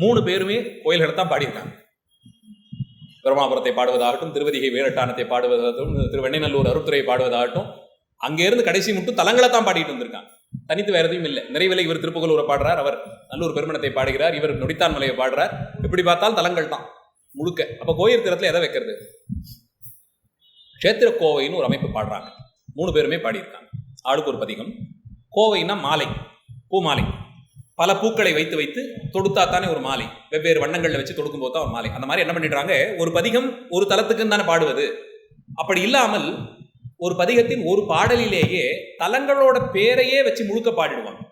3 பேருமே கோயில்களை தான் பாடியிருக்காங்க. பிரம்மாபுரத்தை பாடுவதாகட்டும், திருவதிகை வீரட்டானத்தை பாடுவதாகட்டும், திருவெண்ணைநல்லூர் அருட்துறையை பாடுவதாகட்டும், அங்கேருந்து கடைசி மட்டும் தலங்களை தான் பாடிட்டு வந்திருக்காங்க. தனித்து வேற எதுவும் இல்லை. நிறைவில் இவர் திருப்புகலூரை பாடுறார், அவர் நல்லூர் பெருமணத்தை பாடுகிறார், இவர் நொடித்தான் மலையை பாடுறார். எப்படி பார்த்தால் தலங்கள் தான் முழுக்க. அப்போ கோயில் திறத்தில் எதை வைக்கிறது? க்ஷேத்திர கோவைன்னு ஒரு அமைப்பு பாடுறாங்க. 3 பேருமே பாடியிருக்காங்க. ஆளுக்கு ஒரு பதிகம். கோவைன்னா மாலை, பூ மாலை, பல பூக்களை வைத்து வைத்து தொடுத்தா தானே ஒரு மாலை. வெவ்வேறு வண்ணங்களில் வச்சு தொடுக்கும் போது தான் ஒரு மாலை. அந்த மாதிரி என்ன பண்ணிடுறாங்க, ஒரு பதிகம் ஒரு தலத்துக்குன்னு தானே பாடுவது. அப்படி இல்லாமல் ஒரு பதிகத்தின் ஒரு பாடலிலேயே தலங்களோட பேரையே வச்சு முழுக்க பாடிடுவாங்க.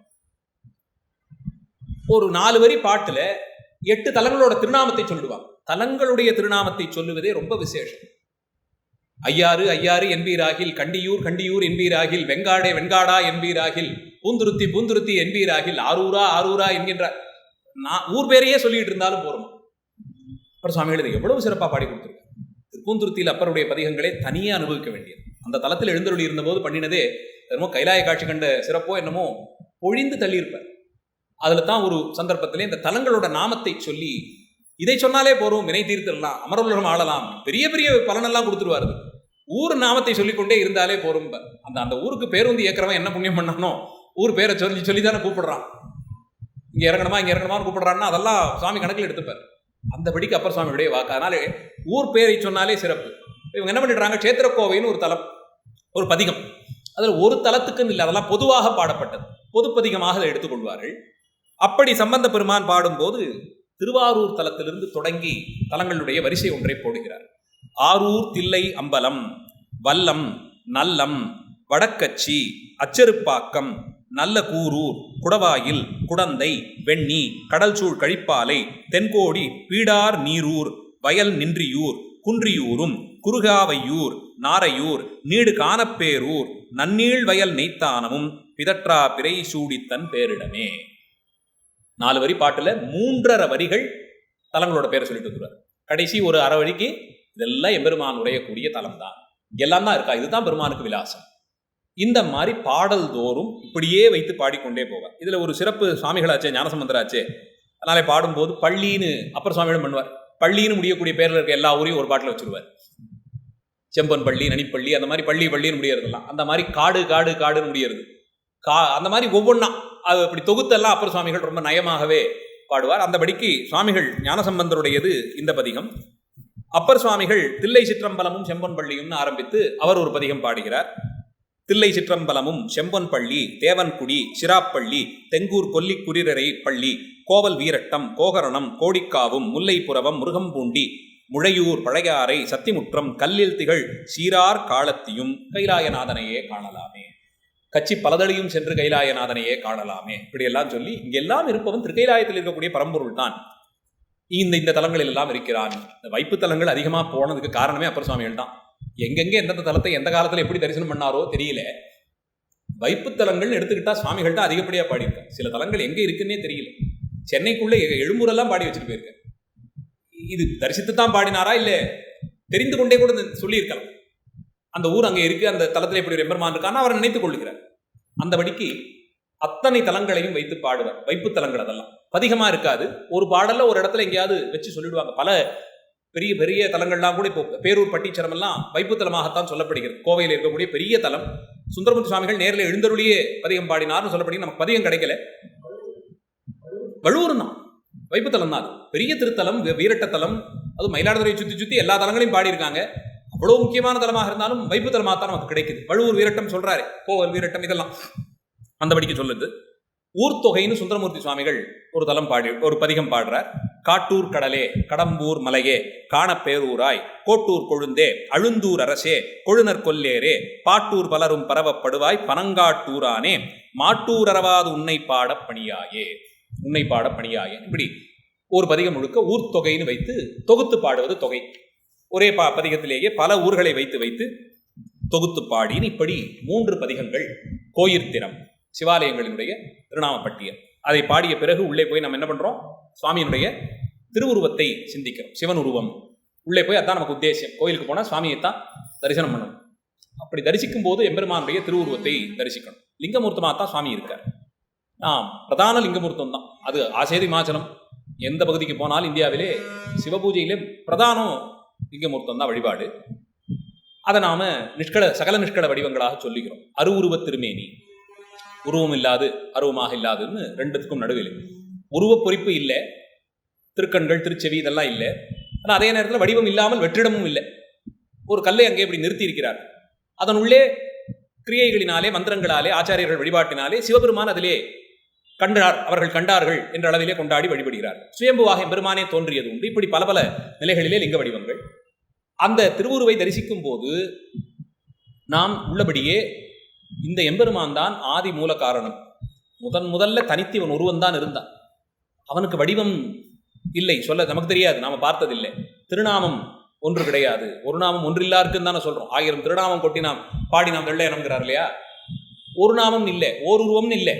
ஒரு 4 வரி பாட்டுல 8 தலங்களோட திருநாமத்தை சொல்லிடுவாங்க. தலங்களுடைய திருநாமத்தை சொல்லுவதே ரொம்ப விசேஷம். ஐயாறு ஐயாறு என்பீராகில், கண்டியூர் கண்டியூர் என்பீராகில், வெங்காடே வெண்காடா என்பீராகில், பூந்துருத்தி பூந்துருத்தி என்பீராகில், ஆரூரா ஆரூரா என்கின்ற ஊர் பேரையே சொல்லிட்டு இருந்தாலும் போறோம். அப்புறம் சுவாமிகள் எவ்வளவு சிறப்பாக பாடி கொடுத்துருக்காங்க. திருப்பூந்துருத்தியில் அப்பருடைய பதிகங்களே தனியே அனுபவிக்க வேண்டியது. அந்த தலத்தில் எழுந்தருளி இருந்தபோது பண்ணினதே என்னமோ கைலாய காட்சி கண்ட சிறப்போ என்னமோ பொழிந்து தள்ளியிருப்பார். அதில் தான் ஒரு சந்தர்ப்பத்திலே இந்த தலங்களோட நாமத்தை சொல்லி, இதை சொன்னாலே போறோம், வினை தீர்த்திடலாம், அமரவுலகம் ஆளலாம், பெரிய பெரிய பலனெல்லாம் கொடுத்துருவாரு. ஊர் நாமத்தை சொல்லிக்கொண்டே இருந்தாலே போரும். அந்த ஊருக்கு பேருந்து இயக்கிறவன் என்ன புண்ணியம் பண்ணானோ, ஊர் பேரை சொல்லி சொல்லி தானே கூப்பிடுறான். இங்கே இறங்கணுமா இங்கே இறங்கணுமான்னு கூப்பிடுறான்னா அதெல்லாம் சுவாமி கணக்கில் எடுத்துப்பார். அந்த படிக்கு அப்பர் சுவாமியுடைய வாக்கு. அதனாலே ஊர் பேரை சொன்னாலே சிறப்பு. இவங்க என்ன பண்ணிடுறாங்க, க்ஷேத்திரக்கோவைன்னு ஒரு தலம், ஒரு பதிகம். அதில் ஒரு தலத்துக்குன்னு இல்லை, அதெல்லாம் பொதுவாக பாடப்பட்டது, பொதுப்பதிகமாக அதை எடுத்துக்கொள்வார்கள். அப்படி சம்பந்த பெருமான் பாடும்போது திருவாரூர் தலத்திலிருந்து தொடங்கி தலங்களுடைய வரிசை ஒன்றை போடுகிறார். ஆரூர், தில்லை அம்பலம், வல்லம், நல்லம், வடக்கச்சி, அச்சருப்பாக்கம், நல்ல கூரூர், குடவாயில், குடந்தை, வெண்ணி, கடல்சூழ் கழிப்பாலை, தென்கோடி, பீடார் நீரூர், வயல் நின்றியூர், குன்றியூரும், குறுகாவையூர், நாரையூர், நீடு காணப்பேரூர், நன்னீள் வயல் நெய்த்தானமும், பிதற்றா பிறை சூடித்தன் பேரிடமே. 4 வரி பாட்டுல 3.5 வரிகள் தலங்களோட பேரை சொல்லிட்டு இருக்கிறார். கடைசி ஒரு அரை வழிக்கு இதெல்லாம் எம்பெருமான் உடையக்கூடிய தலம் தான், எல்லாம் தான் இருக்கா, இதுதான் பெருமானுக்கு விலாசம். இந்த மாதிரி பாடல் தோறும் இப்படியே வைத்து பாடிக்கொண்டே போவார். இதுல ஒரு சிறப்பு சுவாமிகளாச்சே, ஞானசம்பந்தராச்சே, அதனாலே பாடும்போது பள்ளின்னு அப்பர் சுவாமியிடம் பண்ணுவார். பள்ளின்னு முடியக்கூடிய பேரில் இருக்க எல்லா ஊரையும் ஒரு பாட்டில் வச்சிருவார். செம்பன் பள்ளி, நனிப்பள்ளி, அந்த மாதிரி பள்ளி பள்ளின்னு முடியறதுலாம், அந்த மாதிரி காடு காடு காடுன்னு முடியறது, அந்த மாதிரி ஒவ்வொன்றா அது அப்படி தொகுத்தெல்லாம் அப்பர் சுவாமிகள் ரொம்ப நயமாகவே பாடுவார். அந்த படிக்கு சுவாமிகள் ஞானசம்பந்தருடையது இந்த பதிகம். அப்பர் சுவாமிகள் தில்லை சிற்றம்பலமும் செம்பன் பள்ளியும்னு ஆரம்பித்து அவர் ஒரு பதிகம் பாடுகிறார். தில்லை சிற்றம்பலமும் செம்பன் பள்ளி, தேவன்குடி, சிராப்பள்ளி, தெங்கூர் கொல்லி குறிரரை பள்ளி, கோவல் வீரட்டம், கோகரணம், கோடிக்காவும், முல்லைப்புறவம், முருகம்பூண்டி, முழையூர், பழையாறை, சத்திமுற்றம், கல்லில் திகழ் சீரார் காலத்தியும், கைலாயநாதனையே காணலாமே, கட்சி பலதளியும் சென்று கைலாயநாதனையே காணலாமே, இப்படியெல்லாம் சொல்லி இங்கெல்லாம் இருப்பவன் திருக்கைலாயத்தில் இருக்கக்கூடிய பரம்பொருள் தான் இந்த தலங்களில் எல்லாம் இருக்கிறான். இந்த வைப்பு தலங்கள் அதிகமாக போனதுக்கு காரணமே அப்பர் சுவாமிகள் தான். எங்கெங்கே எந்தெந்த தலத்தை எந்த காலத்தில் எப்படி தரிசனம் பண்ணாரோ தெரியல. வைப்பு தலங்கள் எடுத்துக்கிட்டா சுவாமிகள் தான் அதிகப்படியாக பாடியிருக்காங்க. சில தலங்கள் எங்கே இருக்குன்னே தெரியல. சென்னைக்குள்ளே எழும்பூரெல்லாம் பாடி வச்சுட்டு போயிருக்கேன். இது தரிசித்து தான் பாடினாரா இல்லை தெரிந்து கொண்டே கூட சொல்லியிருக்கலாம். அந்த ஊர் அங்கே இருக்கு, அந்த தலத்தில் எப்படி ஒரு எம்பெருமான் இருக்கான்னு அவர் நினைத்துக் கொள்ளுகிறார். அந்த படிக்கு அத்தனை தலங்களையும் வைத்து பாடுவார். வைப்பு தலங்கள் அதெல்லாம் பதிகமா இருக்காது. ஒரு பாடல்ல ஒரு இடத்துல எங்கேயாவது வச்சு சொல்லிடுவாங்க. பல பெரிய பெரிய தலங்கள்லாம் கூட இப்போ பேரூர், பட்டீச்சரம் எல்லாம் வைப்பு தலமாகத்தான் சொல்லப்படுகிறது. கோவையில் இருக்கக்கூடிய பெரிய தலம். சுந்தரமூர்த்தி சுவாமிகள் நேரில் எழுந்தருளியே பதிகம் பாடினார்னு சொல்லப்படுகிறது. நமக்கு பதிகம் கிடைக்கல. வழுவூர் தான் வைப்பு தலம் தான். அது பெரிய திருத்தலம், வீரட்டத்தலம். அது மயிலாடுதுறையை சுற்றி சுற்றி எல்லா தலங்களையும் பாடியிருக்காங்க. அவ்வளவு முக்கியமான தலமாக இருந்தாலும் வைப்பு தலமாக தான் நமக்கு கிடைக்குது. வழுவூர் வீரட்டம் சொல்றாரு, கோவல் வீரட்டம், இதெல்லாம் அந்த படிக்க சொல்லுது. ஊர்த்தொகைன்னு சுந்தரமூர்த்தி சுவாமிகள் ஒரு தலம் ஒரு பதிகம் பாடுறார். காட்டூர் கடலே, கடம்பூர் மலையே, காணப்பேரூராய், கோட்டூர் கொழுந்தே, அழுந்தூர் அரசே, கொழுனர் கொல்லேரே, பாட்டூர் பலரும் பரவப்படுவாய், பனங்காட்டூரானே, மாட்டூர் அறவாது உன்னை பாட பணியாயே, உன்னை பாட பணியாயே. இப்படி ஒரு பதிகம் முழுக்க ஊர்த்தொகைன்னு வைத்து தொகுத்து பாடுவது தொகை. ஒரே பதிகத்திலேயே பல ஊர்களை வைத்து வைத்து தொகுத்து பாடின்னு இப்படி 3 பதிகங்கள். கோயிர்த்திரம், சிவாலயங்களினுடைய திருநாம பட்டியல். அதை பாடிய பிறகு உள்ளே போய் நம்ம என்ன பண்றோம், சுவாமியினுடைய திருவுருவத்தை சிந்திக்கிறோம். சிவன் உருவம் உள்ளே போய் அதான் நமக்கு உத்தேசம். கோயிலுக்கு போனால் சுவாமியைத்தான் தரிசனம் பண்ணணும். அப்படி தரிசிக்கும் போது எம்பெருமானுடைய திருவுருவத்தை தரிசிக்கணும். லிங்கமூர்த்தமாக தான் சுவாமி இருக்கார். பிரதான லிங்கமூர்த்தம் தான் அது. ஆசேதி மாச்சலம் எந்த பகுதிக்கு போனாலும் இந்தியாவிலே சிவபூஜையிலே பிரதானம் லிங்கமூர்த்தம் தான் வழிபாடு. அதை நாம சகல நிஷ்கல வடிவங்களாக சொல்லுகிறோம். அருவுருவத் திருமேனி, உருவம் இல்லாது அருவமாக இல்லாதுன்னு ரெண்டுத்துக்கும் நடுவில். உருவப் பொறிப்பு இல்லை, திருக்கண்கள் திருச்செவி இதெல்லாம் இல்லை. ஆனால் அதே நேரத்தில் வடிவம் இல்லாமல் வெற்றிடமும் இல்லை. ஒரு கல்லை அங்கே இப்படி நிறுத்தி இருக்கிறார். அதனுள்ளே கிரியைகளினாலே மந்திரங்களாலே ஆச்சாரியர்கள் வழிபாட்டினாலே சிவபெருமான் அதிலே அவர்கள் கண்டார்கள் என்ற அளவிலே கொண்டாடி வழிபடுகிறார். சுயம்புவாக எம்பெருமானே தோன்றியது உண்டு. இப்படி பல பல நிலைகளிலே லிங்க வடிவங்கள். அந்த திருவுருவை தரிசிக்கும் போது நாம் உள்ளபடியே இந்த எம்பெருமான் தான் ஆதி மூல காரணம். முதல்ல தனித்து இவன் ஒருவன் தான் இருந்தான். அவனுக்கு வடிவம் இல்லை, சொல்ல நமக்கு தெரியாது, நாம பார்த்ததில்லை. திருநாமம் ஒன்று கிடையாது, ஒரு நாமம் ஒன்றில்லாருக்குன்னு தானே சொல்றோம். 1000 திருநாமம் கொட்டி நாம் பாடி நாம் வெள்ளையனம்ங்கிறார் இல்லையா? ஒரு நாமம் இல்லை, ஓர் உருவம் இல்லை.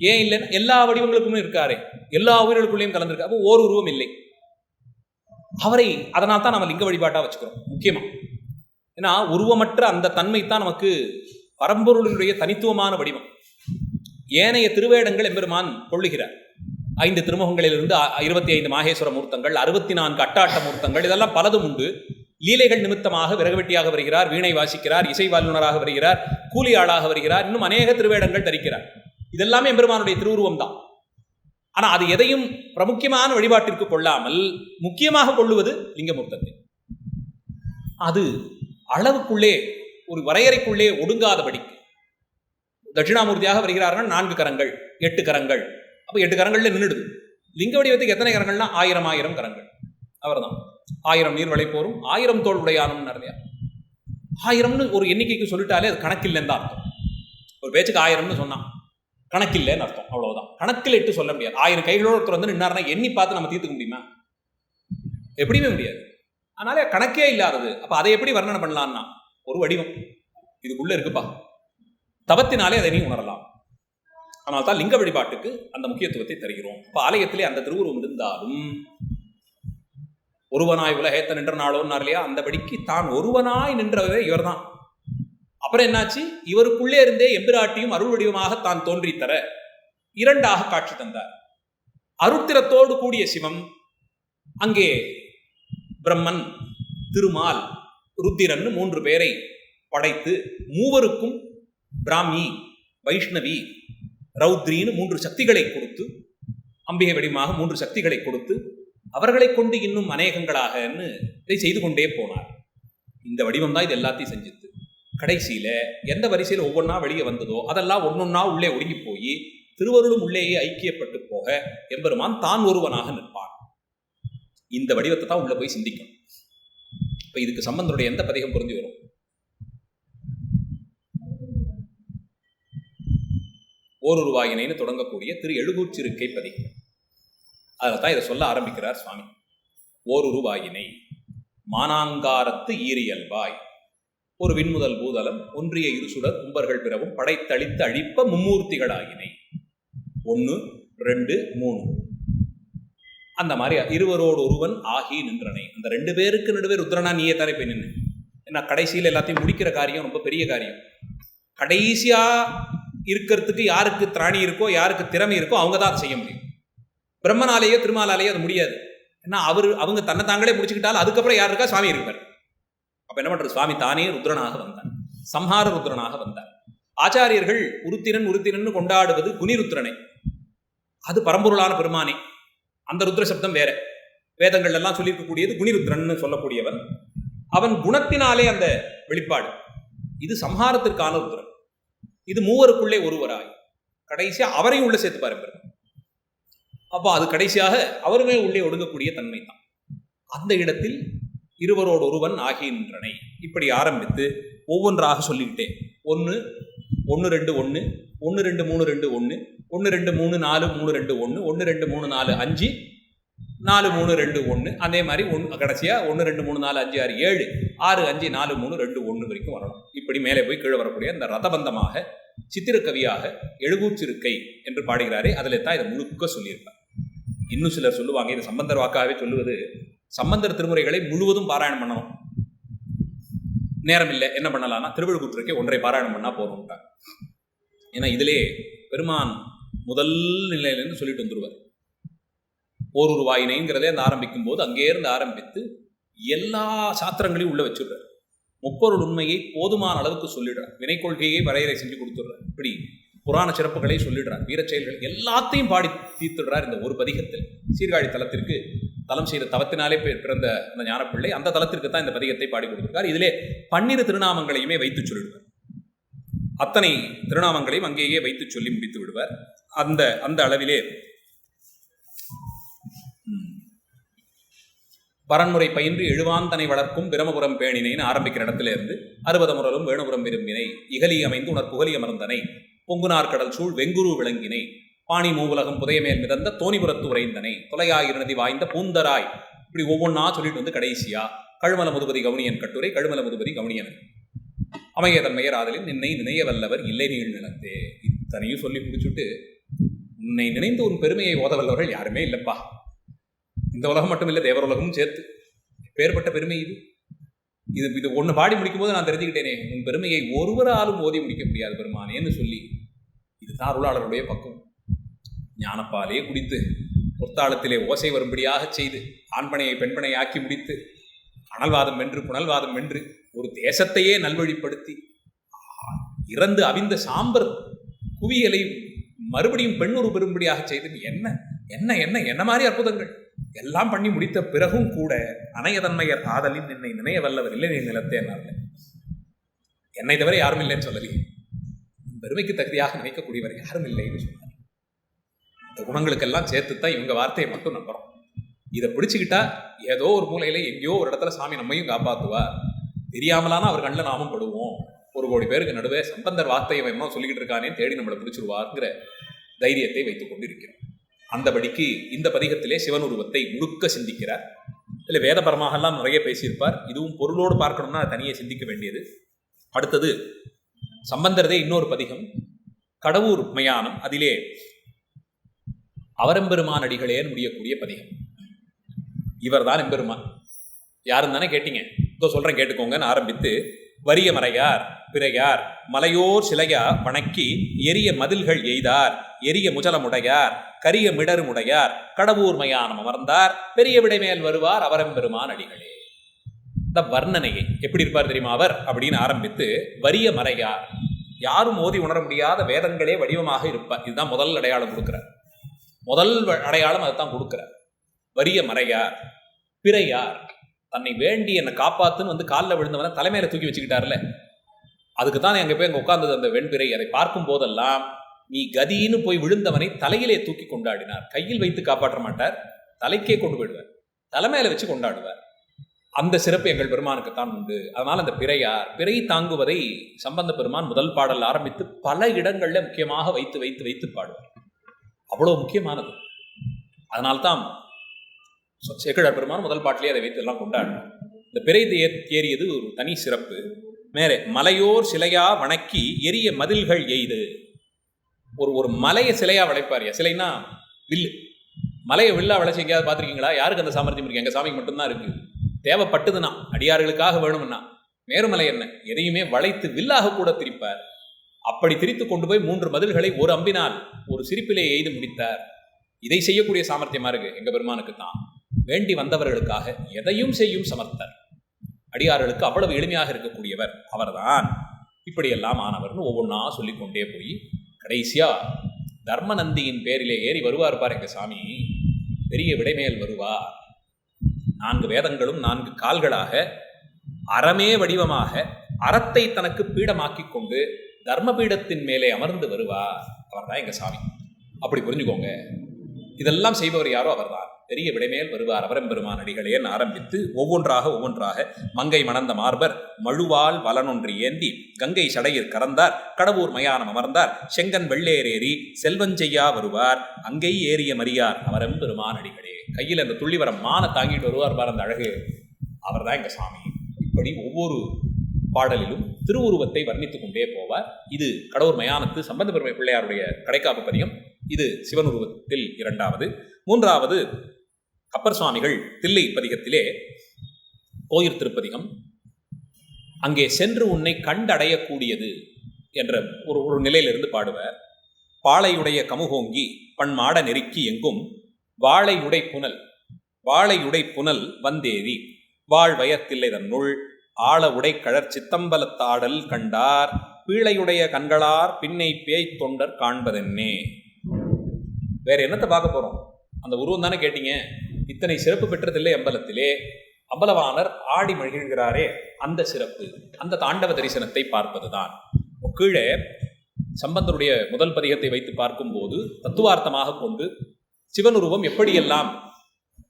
ஏன் இல்லைன்னா எல்லா வடிவங்களுக்குமே இருக்காரு, எல்லா உயிர்களுக்குள்ளேயும் கலந்துருக்கு. அப்போ ஓர் உருவம் இல்லை அவரை. அதனால் தான் நம்ம லிங்க வழிபாட்டா வச்சுக்கிறோம் முக்கியமா. ஏன்னா உருவமற்ற அந்த தன்மை தான் நமக்கு பரம்பொருளினுடைய தனித்துவமான வடிவம். ஏனைய திருவேடங்கள் எம்பெருமான் கொள்ளுகிறார். 5 திருமுகங்களிலிருந்து 25 மாகேஸ்வர மூர்த்தங்கள், 64 அட்டாட்ட மூர்த்தங்கள், இதெல்லாம் பலதும் உண்டு. லீலைகள் நிமித்தமாக விறகுவெட்டியாக வருகிறார், வீணை வாசிக்கிறார், இசை வல்லுநராக வருகிறார், கூலி ஆளாக வருகிறார், இன்னும் அநேக திருவேடங்கள் தரிக்கிறார். இதெல்லாமே எம்பெருமானுடைய திருவுருவம் தான். ஆனால் அது எதையும் பிரமுக்கியமான வழிபாட்டிற்கு கொள்ளாமல் முக்கியமாக கொள்ளுவது லிங்கமூர்த்தத்தை. அது அளவுக்குள்ளே ஒரு வரையறைக்குள்ளே ஒடுங்காதபடிக்கு. தட்சிணாமூர்த்தியாக வருகிறார்கள், 4 கரங்கள் 8 கரங்கள். அப்போ 8 கரங்கள்ல நின்றுடுது. லிங்க வடிவத்துக்கு எத்தனை கரங்கள்னா 1000 கரங்கள். அவர் தான் 1000 நீர் வளைப்போரும் 1000 தோல் உடையானும் நிறையா. 1000ன்னு ஒரு எண்ணிக்கைக்கு சொல்லிட்டாலே அது கணக்கில்லைன்னு தான் அர்த்தம். ஒரு பேச்சுக்கு 1000ன்னு சொன்னான், கணக்கில்லைன்னு அர்த்தம், அவ்வளவுதான். கணக்கில் இட்டு சொல்ல முடியாது. 1000 கைகளோடு ஒருத்தர் வந்து நின்னாருன்னா எண்ணி பார்த்து நம்ம தீர்த்துக்க முடியுமா? எப்படியுமே முடியாது. அதனால கணக்கே இல்லாதது. அப்ப அதை எப்படி வர்ணனை பண்ணலாம்னா, ஒரு வடிவம் இதுக்குள்ள இருக்குப்பா, தவத்தினாலே அதை நீ உணரலாம். ஆனால் தான் லிங்க வழிபாட்டுக்கு அந்த முக்கியத்துவத்தை தருகிறோம். இப்போ ஆலயத்திலே அந்த திருவுருவம் இருந்தாலும் ஒருவனாய் உலகேத்த நின்ற நாளோன்னார் இல்லையா, அந்த படிக்கு தான் ஒருவனாய் நின்றவரே இவர் தான். அப்புறம் என்னாச்சு, இவருக்குள்ளே இருந்தே எம்பிராட்டியும் அருள் வடிவமாக தான் தோன்றி தர 2ஆக காட்சி தந்தார். அருத்திரத்தோடு கூடிய சிவம் அங்கே பிரம்மன், திருமால், ருத்திரன் 3 பேரை படைத்து மூவருக்கும் பிராமி, வைஷ்ணவி, ரௌத்ரின்னு 3 சக்திகளை கொடுத்து, அம்பிகை வடிவமாக 3 சக்திகளை கொடுத்து அவர்களை கொண்டு இன்னும் அநேகங்களாகன்னு இதை செய்து கொண்டே போனார். இந்த வடிவம் தான் இது எல்லாத்தையும் செஞ்சுது. கடைசியில எந்த வரிசையில் ஒவ்வொன்றா வெளியே வந்ததோ அதெல்லாம் ஒன்னொன்னா உள்ளே ஒடுங்கி போய் திருவருளும் உள்ளேயே ஐக்கியப்பட்டு போக எம்பெருமான் தான் ஒருவனாக நிற்பான். இந்த வடிவத்தை தான் உள்ள போய் சிந்திக்கும். இப்ப இதுக்கு சம்பந்தருடைய எந்த பதிகம் பொருந்தி வரும்? ஓருருவாயினைன்னு தொடங்கக்கூடிய திரு எழுகூர்ச்சிருக்கை பதிகம். அதில் தான் இதை சொல்ல ஆரம்பிக்கிறார் சுவாமி. ஓருருவாயினை மானாங்காரத்து ஈரியல்வாய், ஒரு விண்முதல் பூதலம் ஒன்றிய இருசுடர் கும்பர்கள் பிறவும் படைத்தளித்து அழிப்ப மும்மூர்த்திகளாயினை. 1 2 3 அந்த மாதிரி இருவரோடு ஒருவன் ஆகி நின்றனை. அந்த 2 பேருக்கு நடுவே ருத்ரனா நீயே தானே போய் நின்று. ஏன்னா கடைசியில் எல்லாத்தையும் முடிக்கிற காரியம் ரொம்ப பெரிய காரியம். கடைசியா இருக்கிறதுக்கு யாருக்கு திராணி இருக்கோ, யாருக்கு திறமை இருக்கோ அவங்க தான் அதை செய்ய முடியும். பிரம்மனாலேயோ திருமாலாலேயோ அது முடியாது. ஏன்னா அவங்க தன்னை தாங்களே முடிச்சுக்கிட்டாலும் அதுக்கப்புறம் யார் இருக்கா? சுவாமி இருப்பார். அப்ப என்ன பண்றது? சுவாமி தானே ருத்ரனாக வந்தார், சம்ஹார ருத்ரனாக வந்தார். ஆச்சாரியர்கள் உருத்திரன் கொண்டாடுவது குனிருத்ரனை. அது பரம்பொருளான பெருமானே. அந்த ருத்ர சப்தம் வேற. வேதங்கள் எல்லாம் சொல்லியிருக்கக்கூடியது குனிருத்ரன் சொல்லக்கூடியவன். அவன் குணத்தினாலே அந்த வெளிப்பாடு. இது சம்ஹாரத்திற்கான ருத்ரன். இது மூவருக்குள்ளே ஒருவராய் கடைசியா அவரையும் உள்ள சேர்த்து பாருங்க. அப்போ அது கடைசியாக அவருமே உள்ளே ஒடுங்கக்கூடிய தன்மை தான். அந்த இடத்தில் இருவரோடு ஒருவன் ஆகின்றனை இப்படி ஆரம்பித்து ஒவ்வொன்றாக சொல்லிக்கிட்டேன். 1 1 2 1 1 2 3 2 1 1 2 3 4 3 2 1 1 2 3 4 5 4 3 2 1 அதே மாதிரி கடைசியா 1 2 3 4 5 6 7 6 5 4 3 2 1 வரைக்கும் வரணும். இப்படி மேலே போய் கீழே வரக்கூடிய இந்த ரதபந்தமாக சித்திரக்கவியாக எழுகூர்ச்சிருக்கை என்று பாடுகிறாரே, அதில் தான் இதை முழுக்க சொல்லியிருப்பார். இன்னும் சிலர் சொல்லுவாங்க, இது சம்பந்தர் வாக்காகவே சொல்லுவது, சம்பந்தர் திருமுறைகளை முழுவதும் பாராயணம் பண்ணணும். நேரம் இல்லை, என்ன பண்ணலாம்னா திருவள்ளுவற்றுக்கே 1 பாராயணம் பண்ணா போதும்ட்டாங்க. ஏன்னா இதிலே பெருமான் முதல் நிலையிலேருந்து சொல்லிட்டு வந்துடுவார். ஒரு ரூபாயினைங்கிறதே அந்த ஆரம்பிக்கும் போது அங்கே இருந்து ஆரம்பித்து எல்லா சாத்திரங்களையும் உள்ள வச்சுடுறார். முப்பொருள் உண்மையை போதுமான அளவுக்கு சொல்லிடுறார். வினை கொள்கையை வரையறை செஞ்சு கொடுத்துடுறார். இப்படி புராண சிறப்புகளை சொல்லிடுறார். வீரச் செயல்கள் எல்லாத்தையும் பாடி தீர்த்துடுறார் இந்த ஒரு பதிகத்தில். சீர்காழி தலத்திற்கு தலம் செய்த தவத்தினாலே பிறந்த அந்த ஞானப்பிள்ளை அந்த தலத்திற்கு தான் இந்த பதிகத்தை பாடி கொடுத்திருக்கார். இதிலே 12 திருநாமங்களையுமே வைத்து சொல்லிடுவார். அத்தனை திருநாமங்களையும் அங்கேயே வைத்து சொல்லி முடித்து விடுவார். அந்த அளவிலே பரன்முறை பயின்று எழுவாந்தனை வளர்க்கும் பிரமபுரம் பேணினைன்னு ஆரம்பிக்கிற இடத்துல இருந்து 60 முரலும் வேணுபுரம் விரும்பினை இகலி அமைந்து உணர் புகலிய மருந்தனை பொங்குனார் கடல் சூழ் வெங்குரு விளங்கினை பாணி மூவுலகம் புதையமேல் மிதந்த தோணிபுரத்து உறைந்தனை தொலையாயிர நதி வாய்ந்த பூந்தராய், இப்படி ஒவ்வொன்றா சொல்லிட்டு வந்து கடைசியா கழுமல முதுபதி கவுனியன் கட்டுரை கழுமல முதுபதி கவுனியன் அமையதன்மையர் ஆதலில் நின்னை நினைய வல்லவர் இல்லை நீள் நிலத்தே. இத்தனையும் சொல்லி முடிச்சுட்டு உன்னை நினைந்து உன் பெருமையை ஓத வல்லவர்கள் யாருமே இல்லைப்பா. இந்த உலகம் மட்டும் இல்லை, தேவர் உலகமும் சேர்த்து. பேர்பட்ட பெருமை இது ஒன்று பாடி முடிக்கும் போது நான் தெரிஞ்சுக்கிட்டேனே, உன் பெருமையை ஒருவராலும் ஓதி முடிக்க முடியாது பெருமானேன்னு சொல்லி. இதுதான் அருளாளருடைய பக்கம். ஞானப்பாலே குடித்து பொத்தாளத்திலே ஓசை வரும்படியாக செய்து ஆண்பனையை பெண்பனை ஆக்கி முடித்து அனல்வாதம் வென்று புனல்வாதம் வென்று ஒரு தேசத்தையே நல்வழிப்படுத்தி இறந்து அவிந்த சாம்பர் குவியலை மறுபடியும் பெண்ணுறு பெறும்படியாக செய்து என்ன என்ன என்ன என்ன மாதிரி அற்புதங்கள் எல்லாம் பண்ணி முடித்த பிறகும் கூட அணையதன்மையர் ஆதலின் நின்னை நினைய வல்லவர் இல்லை நீ நிலத்தேனார்கள். என்னை தவிர யாரும் இல்லைன்னு சொல்லலையே, பெருமைக்கு தகுதியாக நினைக்கக்கூடியவர் யாரும் இல்லைன்னு சொன்னார். இந்த குணங்களுக்கெல்லாம் சேர்த்துத்தான் இவங்க வார்த்தையை மட்டும் நம்புறோம். இதை பிடிச்சுக்கிட்டா ஏதோ ஒரு மூலையில எங்கேயோ ஒரு இடத்துல சாமி நம்மையும் காப்பாற்றுவார். தெரியாமலான அவர் கண்ணில் நாமும் படுவோம். 1 கோடி பேருக்கு நடுவே சம்பந்தர் வார்த்தையை என்ன சொல்லிக்கிட்டு இருக்கானே தேடி நம்மளை பிடிச்சிருவாருங்கிற தைரியத்தை வைத்துக் கொண்டிருக்கிறோம். அந்தபடிக்கு இந்த பதிகத்திலே சிவன் உருவத்தை முழுக்க சிந்திக்கிறார். இல்லை வேதபரமாகலாம் நிறைய பேசியிருப்பார். இதுவும் பொருளோடு பார்க்கணும்னா தனியே சிந்திக்க வேண்டியது. அடுத்தது சம்பந்தரதே இன்னொரு பதிகம் கடவுர் மயானம். அதிலே அவரெம்பெருமான் அடிகளேன்னு முடியக்கூடிய பதிகம். இவர் தான் எம்பெருமான். யாருன்னு தானே கேட்டீங்க, இதோ சொல்றேன் கேட்டுக்கோங்கன்னு ஆரம்பித்து வரிய மறையார் பிறையார் மலையோர் சிலையா வணக்கி எரிய மதில்கள் எய்தார் எரிய முஜலமுடையார் கரிய மிடருமுடையார் கடவுர் மயானம் அமர்ந்தார் பெரிய விடைமேல் வருவார் அவரெம்பெருமான் அடிகளே. இந்த வர்ணனையை எப்படி இருப்பார் தெரியுமா அவர் அப்படின்னு ஆரம்பித்து வரிய மறையார், யாரும் ஓதி உணர முடியாத வேதங்களே வடிவமாக இருப்பார். இதுதான் முதல் அடையாளம் கொடுக்கிறார். முதல் அடையாளம் அதுதான் கொடுக்கிறார். வரிய மறையார் பிறையார், தன்னை வேண்டி என்னை காப்பாத்துன்னு வந்து காலில் விழுந்தவன தலைமையில தூக்கி வச்சுக்கிட்டார்ல, அதுக்கு தான் அங்கே போய் அங்கே உட்கார்ந்தது அந்த வெண்பிறை. அதை பார்க்கும் போதெல்லாம் நீ கதின்னு போய் விழுந்தவனை தலையிலே தூக்கி கொண்டாடினார். கையில் வைத்து காப்பாற்ற மாட்டார், தலைக்கே கொண்டு போயிடுவார், தலைமையில வச்சு கொண்டாடுவார். அந்த சிறப்பு எங்கள் பெருமானுக்குத்தான் உண்டு. அதனால் அந்த பிறையார், பிறை தாங்குவதை சம்பந்த பெருமான் முதல் பாடல் ஆரம்பித்து பல இடங்கள்ல முக்கியமாக வைத்து வைத்து வைத்து பாடுவார். அவ்வளோ முக்கியமானது. அதனால்தான் சேக்கிழார் பெருமான் முதல் பாட்டிலே அதை வைத்து எல்லாம் கொண்டாடினார். இந்த பிறை ஏறியது ஒரு தனி சிறப்பு. மேலே மலையோர் சிலையா வணக்கி எரிய மதில்கள் எய்து. ஒரு மலையை சிலையா வளைப்பார். சிலைன்னா வில்லு. மலையை வில்லா வளைச்சு எங்கேயாவது பார்த்துருக்கீங்களா? யாருக்கு அந்த சாமர்த்தியம் இருக்கு? எங்கள் சாமிக்கு மட்டும்தான் இருக்கு. தேவைப்பட்டதுன்னா அடியார்களுக்காக வேணும்னா மேருமலை என்ன எதையுமே வளைத்து வில்லாக கூட திரிப்பார். அப்படி திரித்து கொண்டு போய் 3 மதில்களை ஒரு அம்பினால் ஒரு சிரிப்பிலே எய்து முடித்தார். இதை செய்யக்கூடிய சாமர்த்தியமா இருக்கு எங்க பெருமானுக்கு தான். வேண்டி வந்தவர்களுக்காக எதையும் செய்யும் சமர்த்தர். அடியார்களுக்கு அவ்வளவு எளிமையாக இருக்கக்கூடியவர் அவர்தான். இப்படியெல்லாம் ஆனவர்னு ஒவ்வொன்றா சொல்லிக்கொண்டே போய் கடைசியா தர்மநந்தியின் பேரிலே ஏறி வருவார் பார் எங்க சாமி. பெரிய விடைமேல் வருவார். 4 வேதங்களும் 4 கால்களாக அறமே வடிவமாக அறத்தை தனக்கு பீடமாக்கி கொண்டு தர்மபீடத்தின் மேலே அமர்ந்து வருவார். அவர் தான் எங்க சாமி. அப்படி புரிஞ்சுக்கோங்க. இதெல்லாம் செய்பவர் யாரோ அவர்தான். பெரிய விடைமேல் வருவார் அவரெம்பெருமான் அடிகளேன்னு ஆரம்பித்து ஒவ்வொன்றாக மங்கை மணந்த மார்பர் மழுவால் வலனொன்று ஏந்தி கங்கை சடையில் கறந்தார் கடவுர் மயானம் அமர்ந்தார் செங்கன் வெள்ளேரேறி செல்வஞ்செய்யா வருவார் அங்கை ஏறிய மரியார் அவரெம்பெருமான் அடிகளே. கையில் அந்த துள்ளிவரம் மான தாங்கிட்டு வருவார் பார் அந்த அழகு. அவர் தான் எங்க சாமி. இப்படி ஒவ்வொரு பாடலிலும் திருவுருவத்தை வர்ணித்துக் கொண்டே போவார். இது கடவுர் மயானத்து சம்பந்த பெருமை பிள்ளையாருடைய கடைக்காப்பு பதியம். இது சிவனுருவத்தில் 2வது. 3வது அப்பர் சுவாமிகள் தில்லை பதிகத்திலே கோயிற் திருப்பதிகம். அங்கே சென்று உன்னை கண்டடையக்கூடியது என்ற ஒரு நிலையிலிருந்து பாடுவார். பாளையுடைய கமுகோங்கி பண்மாட நெருக்கி எங்கும் வாழையுடை புனல், வாழையுடை புனல் வந்தேவி வாழ்வயத்தில்லை தன்னுள் ஆழ உடை கழற் சித்தம்பலத்தாடல் கண்டார் பீழையுடைய கண்களார் பின்னை பேய் தொண்டர் காண்பதென்னே. வேற என்னத்தை பார்க்க போறோம்? அந்த உருவம் தானே கேட்டீங்க. இத்தனை சிறப்பு பெற்றதில்லை அம்பலத்திலே. அம்பலவாணர் ஆடி மகிழ்கிறாரே, அந்த சிறப்பு, அந்த தாண்டவ தரிசனத்தை பார்ப்பதுதான். கீழே சம்பந்தருடைய முதல் பதிகத்தை வைத்து பார்க்கும்போது தத்துவார்த்தமாக கொண்டு சிவனுருவம் எப்படியெல்லாம்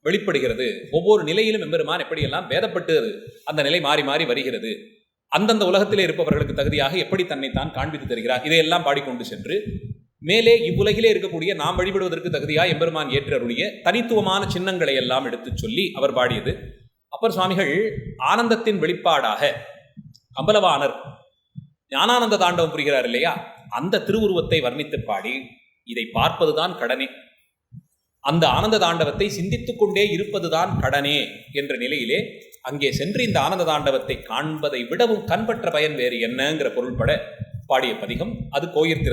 வெளிப்படுகிறது, ஒவ்வொரு நிலையிலும் எம்பெருமான் எப்படியெல்லாம் வேதப்பட்டு அந்த நிலை மாறி மாறி வருகிறது, அந்தந்த உலகத்திலே இருப்பவர்களுக்கு தகுதியாக எப்படி தன்னைத்தான் காண்பித்து தருகிறார், இதையெல்லாம் பாடிக்கொண்டு சென்று மேலே இவ்வுலகிலே இருக்கக்கூடிய நாம் வழிபடுவதற்கு தகுதியாக எம்பெருமான் ஏற்றருளிய தனித்துவமான சின்னங்களை எல்லாம் எடுத்து சொல்லி அவர் பாடியது. அப்பர் சுவாமிகள் ஆனந்தத்தின் வெளிப்பாடாக அம்பலவாணர் ஞானானந்த தாண்டவம் புரிகிறார் இல்லையா, அந்த திருவுருவத்தை வர்ணித்து பாடி இதை பார்ப்பதுதான் கடனே, அந்த ஆனந்த தாண்டவத்தை சிந்தித்துக் கொண்டே இருப்பதுதான் கடனே என்ற நிலையிலே அங்கே சென்று இந்த ஆனந்த தாண்டவத்தை காண்பதை விடவும் கண்பற்ற பயன் வேறு என்னங்கிற பொருள்பட பாடிய பதிகம். அது கோயிற்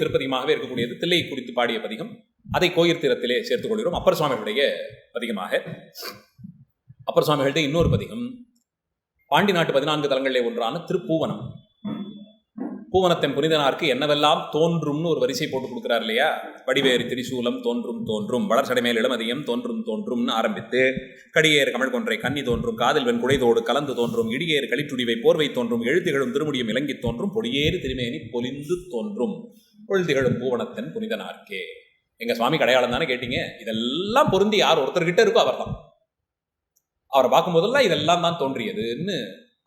திருப்பதிகமாகவே இருக்கக்கூடியது. தில்லை குறித்து பாடிய பதிகம். அதை கோயிற் திறத்திலே சேர்த்துக் கொள்கிறோம். அப்பர் சுவாமிகளுடைய பதிகமாக. அப்பர் சுவாமிகளுடைய இன்னொரு பதிகம் பாண்டி நாட்டு 14 தலங்களிலே ஒன்றான திருப்பூவனம். பூவனத்தின் புனிதனாருக்கு என்னவெல்லாம் தோன்றும்னு ஒரு வரிசை போட்டு கொடுக்குறார் இல்லையா. வடிவேறு திரிசூலம் தோன்றும் தோன்றும், வளர்ச்சடை மேல் இளமதியம் தோன்றும் தோன்றும்னு ஆரம்பித்து கடியேறு கமல் கொன்றை கன்னி தோன்றும், காதில் வெண் குடைதோடு கலந்து தோன்றும், இடியேறு களிற்றுடிவை போர்வை தோன்றும், எழுத்துகளும் திருமுடியும் இலங்கி தோன்றும், பொடியேறு திருமேனி பொலிந்து தோன்றும், பொழுதிகளும் பூவனத்தின் புனிதனார்க்கே. எங்க சுவாமி அடையாளம் தானே கேட்டீங்க. இதெல்லாம் பொருந்தி யார் ஒருத்தர்கிட்ட இருக்கோ அவர் தான். அவரை பார்க்கும் போதெல்லாம் இதெல்லாம் தான் தோன்றியதுன்னு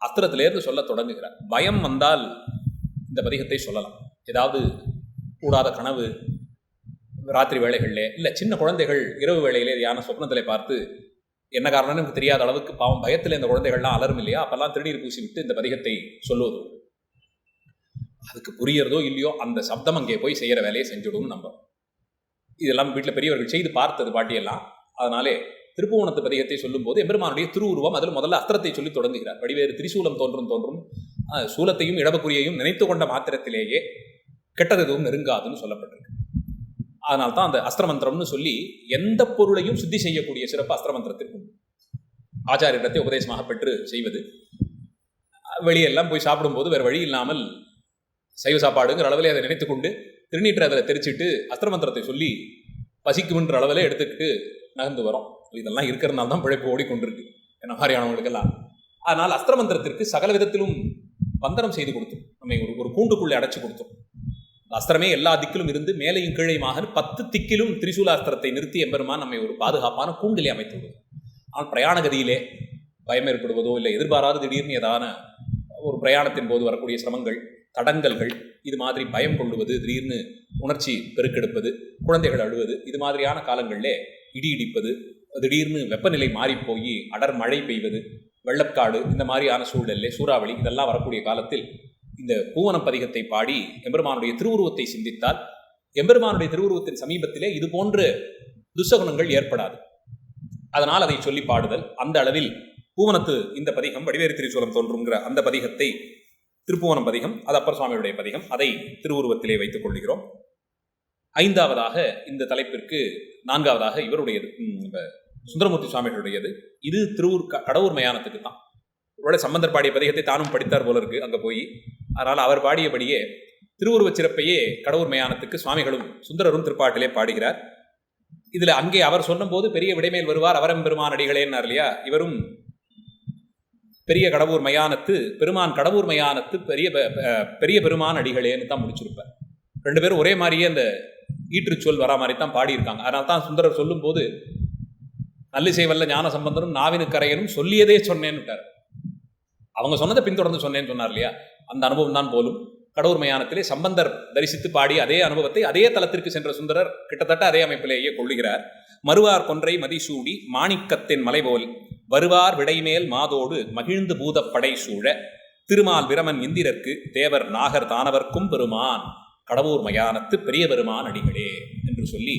அஸ்திரத்திலேருந்து சொல்ல தொடங்குகிறார். பயம் வந்தால் இந்த பதிகத்தை சொல்லலாம். ஏதாவது கூடாத கனவு ராத்திரி வேளைகளிலே, இல்லை சின்ன குழந்தைகள் இரவு வேளையிலே யான சொப்னத்திலே பார்த்து என்ன காரணம்னு எனக்கு தெரியாத அளவுக்கு பாவம் பயத்தில் இந்த குழந்தைகள்லாம் அலரும் இல்லையா, அப்பெல்லாம் திருநீர் பூசி விட்டு இந்த பதிகத்தை சொல்லுவது. அதுக்கு புரியறதோ இல்லையோ அந்த சப்தம் அங்கே போய் செய்கிற வேலையை செஞ்சுடும். நம்ம இதெல்லாம் வீட்டில் பெரியவர்கள் செய்து பார்த்தது பாட்டியெல்லாம். அதனாலே திருப்புவனத்து பதிகத்தை சொல்லும் போது எம்பெருமானுடைய திருவுருவம் அதில் முதல்ல அஸ்திரத்தை சொல்லி தொடங்குகிறார். வடிவேறு திரிசூலம் தோன்றும், சூலத்தையும் இடபக்குரியையும் நினைத்து கொண்ட மாத்திரத்திலேயே கெட்டது எதுவும் நெருங்காதுன்னு சொல்லப்பட்டிருக்கு. அதனால தான் அந்த அஸ்திரமந்திரம்னு சொல்லி எந்த பொருளையும் சுத்தி செய்யக்கூடிய சிறப்பு அஸ்திரமந்திரத்திற்கு ஆச்சாரியத்தை உபதேசமாக பெற்று செய்வது. வெளியெல்லாம் போய் சாப்பிடும்போது வேறு வழி இல்லாமல் சைவ சாப்பாடுங்கிற அளவிலே அதை நினைத்து கொண்டு திருநீற்றை அதில் தெரிச்சுட்டு அஸ்திரமந்திரத்தை சொல்லி பசிக்கும்ன்ற அளவிலே எடுத்துக்கிட்டு நகர்ந்து வரோம். இதெல்லாம் இருக்கிறதுனால தான் பிழைப்பு ஓடிக்கொண்டிருக்கு என்ன மாதிரியானவங்களுக்கெல்லாம். அதனால் அஸ்திரமந்திரத்திற்கு சகல விதத்திலும் பந்தனம் செய்து கொடுத்தோம். நம்மை ஒரு கூண்டுக்குள்ளே அடைச்சு கொடுத்தோம். அஸ்திரமே எல்லா திக்கிலும் இருந்து மேலையும் கீழையுமாக 10 திக்கிலும் திரிசூலாஸ்திரத்தை நிறுத்தி எம்பெருமான் நம்மை ஒரு பாதுகாப்பான கூண்டிலே அமைத்து விடுவோம். ஆனால் பிரயாண கதியிலே பயம் ஏற்படுவதோ இல்லை எதிர்பாராத திடீர்னு ஏதான ஒரு பிரயாணத்தின் போது வரக்கூடிய சிரமங்கள், தடங்கல்கள், இது மாதிரி பயம் கொள்ளுவது, திடீர்னு உணர்ச்சி பெருக்கெடுப்பது, குழந்தைகள் அழுவது, இது மாதிரியான காலங்களிலே இடி இடிப்பது, திடீர்னு வெப்பநிலை மாறிப்போய் அடர் மழை பெய்வது, வெள்ளக்காடு, இந்த மாதிரியான சூழலிலே சூறாவளி இதெல்லாம் வரக்கூடிய காலத்தில் இந்த பூவனம் பதிகத்தை பாடி எம்பெருமானுடைய திருவுருவத்தை சிந்தித்தால் எம்பெருமானுடைய திருவுருவத்தின் சமீபத்திலே இது போன்ற துசகுணங்கள் ஏற்படாது. அதனால் அதை சொல்லி பாடுதல். அந்த அளவில் பூவனத்து இந்த பதிகம் வடிவேறு திரிசூலம் தோன்றுங்கிற அந்த பதிகத்தை திருப்புவனம் பதிகம், அது அப்பர் சுவாமியுடைய பதிகம், அதை திருவுருவத்திலே வைத்துக் கொள்கிறோம். 5ஆவதாக இந்த தலைப்பிற்கு 4ஆவதாக இவருடையது சுந்தரமூர்த்தி சுவாமிகளுடையது. இது கடவுர் மயானத்துக்கு தான். இவரோட சம்பந்தர் பாடிய பதிகத்தை தானும் படித்தார் போல இருக்கு அங்கே போய். அதனால் அவர் பாடியபடியே திருவுருவச் சிறப்பையே கடவுர் மயானத்துக்கு சுவாமிகளும் சுந்தரரும் திருப்பாட்டிலே பாடுகிறார். இதில் அங்கே அவர் சொன்னபோது பெரிய விடைமேல் வருவார் அவரம்பெருமான் அடிகளேன்னார் இல்லையா. இவரும் பெரிய கடவுர் மயானத்து பெருமான் கடவுர் மயானத்து பெரிய பெருமான் அடிகளேன்னு தான் முடிச்சிருப்பார். 2 பேரும் ஒரே மாதிரியே அந்த ஈற்றுச்சொல் வரா மாதிரி தான் பாடியிருக்காங்க. அதனால தான் சுந்தரர் சொல்லும் போது நல்லிசை வல்ல ஞான சம்பந்தனும் நாவினு கரையனும் சொல்லியதே சொன்னேன்னு விட்டார். அவங்க சொன்னதை பின்தொடர்ந்து சொன்னேன்னு சொன்னார் இல்லையா. அந்த அனுபவம் தான் போலும் கடவுர் மயானத்திலே சம்பந்தர் தரிசித்து பாடி அதே அனுபவத்தை அதே தலத்திற்கு சென்ற சுந்தரர் கிட்டத்தட்ட அதே அமைப்பிலேயே கொள்ளுகிறார். மறுவார் கொன்றை மதிசூடி மாணிக்கத்தின் மலைபோல் வருவார் விடைமேல் மாதோடு மகிழ்ந்து பூத படை சூழ திருமால் பிரமன் இந்திரர்க்கு தேவர் நாகர் தானவர்க்கும் பெருமான் கடவுர் மயானத்து பெரிய பெருமான் அடிகளே என்று சொல்லி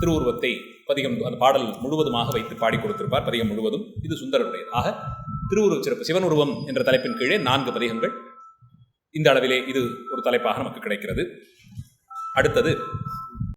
திருவுருவத்தை பதிகம் அந்த பாடல் முழுவதுமாக வைத்து பாடி கொடுத்திருப்பார். பதிகம் முழுவதும் இது சுந்தரருடையது. ஆக திருவுருவ சிறப்பு சிவன் உருவம் என்ற தலைப்பின் கீழே 4 பதிகங்கள் இந்த அளவிலே இது ஒரு தலைப்பாக நமக்கு கிடைக்கிறது. அடுத்தது